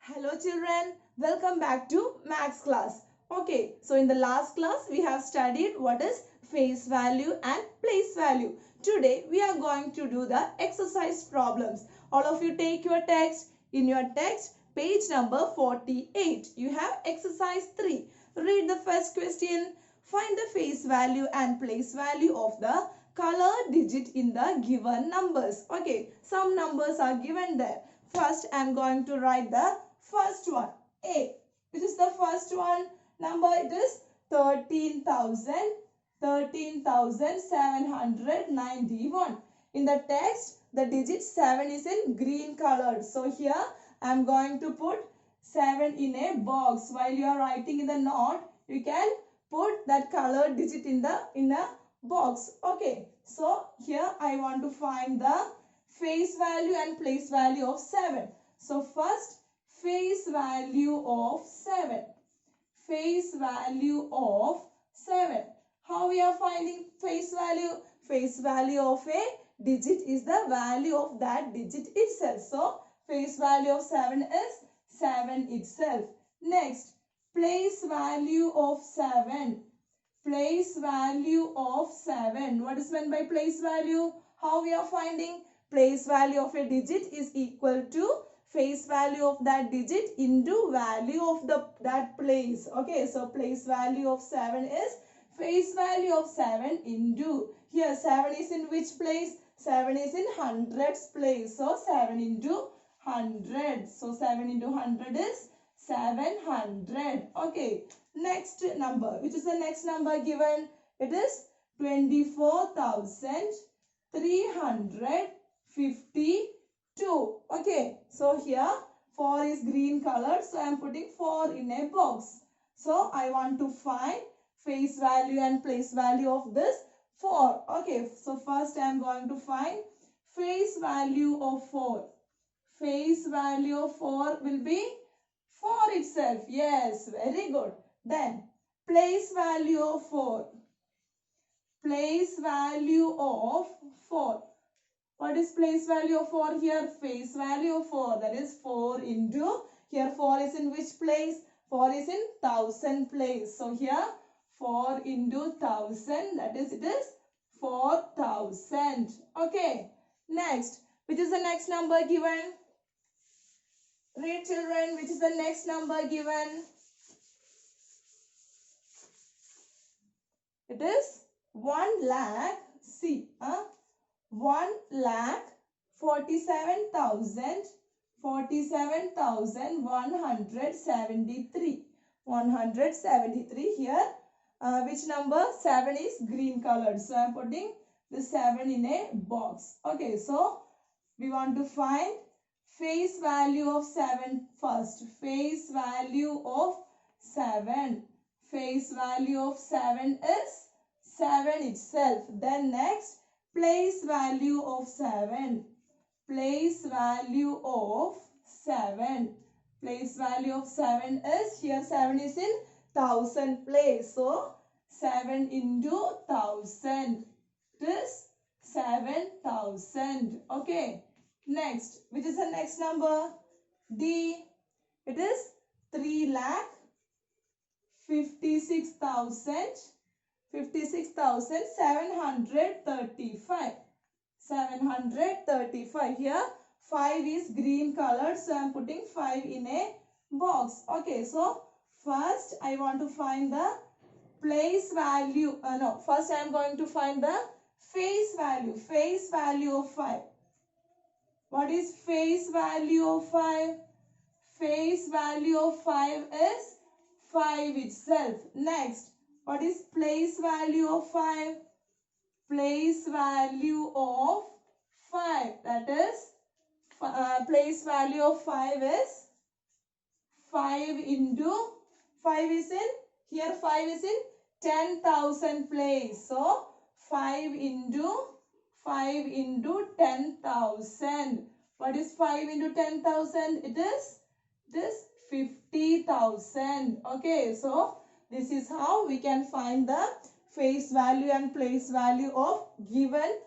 Hello children, welcome back to Maths class. Okay, so in the last class we have studied what is face value and place value. Today we are going to do the exercise problems. All of you take your text. In your text, page number 48, you have exercise 3. Read the first question. Find the face value and place value of the color digit in the given numbers. Okay, some numbers are given there. First, I am going to write the first one, A. Which is the first one? Number it is 13,791. In the text, the digit 7 is in green colored. So here I am going to put 7 in a box. While you are writing in the note, you can put that colored digit in a box. Okay. So here I want to find the face value and place value of 7. So first, face value of 7. Face value of 7. How we are finding face value? Face value of a digit is the value of that digit itself. So face value of 7 is 7 itself. Next, place value of 7. Place value of 7. What is meant by place value? How we are finding? Place value of a digit is equal to face value of that digit into value of that place. Okay, so place value of 7 is face value of 7 into, here 7 is in which place? 7 is in hundreds place. So 7 into 100. So 7 into 100 is 700. Okay, next number. Which is the next number given? It is 24,352. Okay, so here 4 is green color, so I am putting 4 in a box. So I want to find face value and place value of this 4. Okay, so first I am going to find face value of 4. Face value of 4 will be 4 itself. Yes, very good. Then place value of 4. Place value of 4. What is place value of 4 here? Face value of 4. That is 4 into, here 4 is in which place? 4 is in 1000 place. So here 4 into 1000, that is it is 4000. Okay. Next, which is the next number given? Read children, which is the next number given? It is 1 lakh. See, 1,47,173. 173 here. Which number? 7 is green colored. So I am putting the 7 in a box. Okay, so we want to find face value of 7 first. Face value of 7. Face value of 7 is 7 itself. Then next, place value of 7. Place value of 7. Place value of 7 is, here 7 is in 1000 place. So 7 into 1000. It is 7000. Okay. Next, which is the next number? D. It is 3,56,735. 735. Here 5 is green color, so I am putting 5 in a box. Okay, so first I want to find the place value. First I am going to find the face value. Face value of 5. What is face value of 5? Face value of 5 is 5 itself. Next, what is place value of 5? Place value of 5. That is, place value of 5 is 5 into, 5 is in, here 5 is in 10,000 place. So, 5 into 10,000. What is 5 into 10,000? It is 50,000. Okay, so this is how we can find the face value and place value of given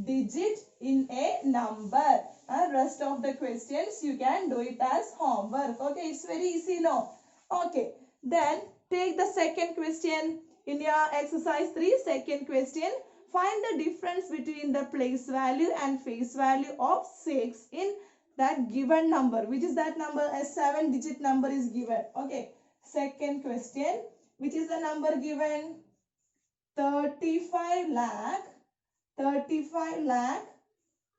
digit in a number. Rest of the questions you can do it as homework. Okay, it's very easy, no? Okay, then take the second question in your exercise 3. Second question, find the difference between the place value and face value of 6 in that given number. Which is that number? A 7-digit number is given. Okay, second question, which is the number given? 35 lakh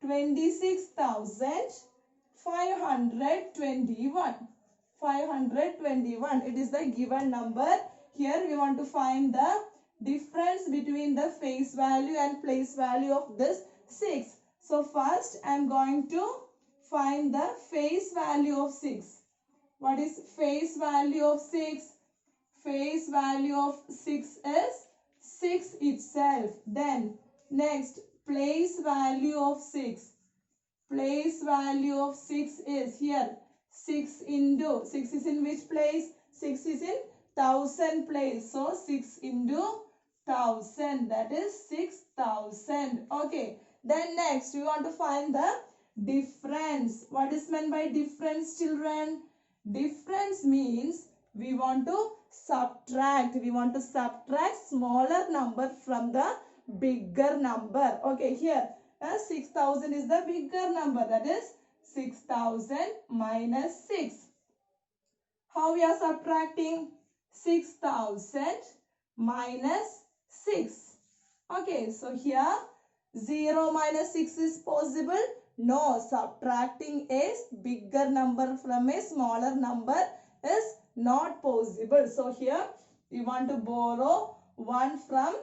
26,521. 521. It is the given number. Here we want to find the difference between the face value and place value of this 6. So first I am going to find the face value of 6. What is face value of 6? Face value of 6 is 6 itself. Then next, place value of 6. Place value of 6 is here. 6 into, 6 is in which place? 6 is in 1000 place. So 6 into 1000, that is 6000. Okay. Then next we want to find the difference. What is meant by difference, children? Difference means we want to subtract. We want to subtract smaller number from the bigger number. Okay, here 6000 is the bigger number, that is 6000 minus 6. How we are subtracting? 6000 minus 6. Okay, so here 0 minus 6 is possible? No, subtracting a bigger number from a smaller number is not possible. So here we want to borrow 1 from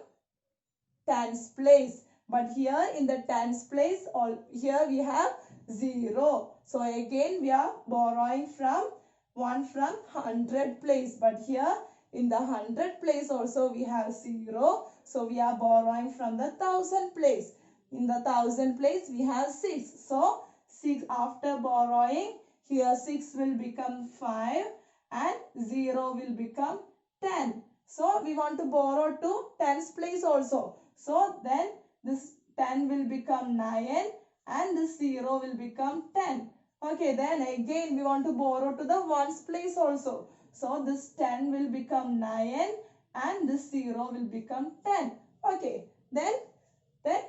tens place. But here in the tens place, here we have 0. So again we are borrowing from 1 from 100 place. But here in the 100 place also we have 0. So we are borrowing from the 1000 place. In the 1000 place we have 6. So 6 after borrowing, here 6 will become 5 and 0 will become 10. So we want to borrow to tens place also. So then this 10 will become 9 and this 0 will become 10. Okay, then again we want to borrow to the ones place also. So this 10 will become 9 and this 0 will become 10. Okay, then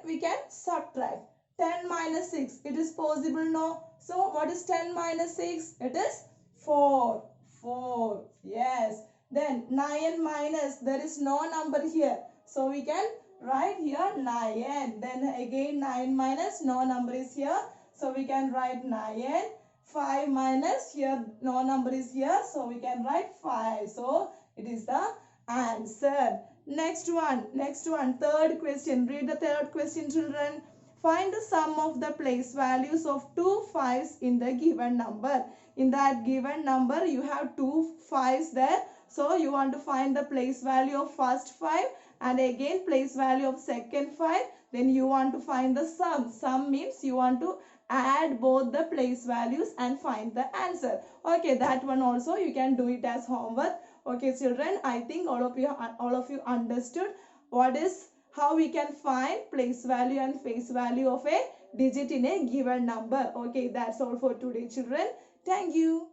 we can subtract. 10 minus 6, it is possible, no? So what is 10 minus 6? It is 4. 4, yes. Then 9 minus, there is no number here. So we can write here 9. Then again 9 minus, no number is here. So we can write 9. 5 minus, here no number is here. So we can write 5. So it is the answer. Next one, third question. Read the third question, children. Find the sum of the place values of 2 5s in the given number. In that given number, you have 2 5s there. So you want to find the place value of first 5 and again place value of second 5. Then you want to find the sum. Sum means you want to add both the place values and find the answer. Okay, that one also you can do it as homework. Okay, children, I think all of you understood how we can find place value and face value of a digit in a given number. Okay, that's all for today, children. Thank you.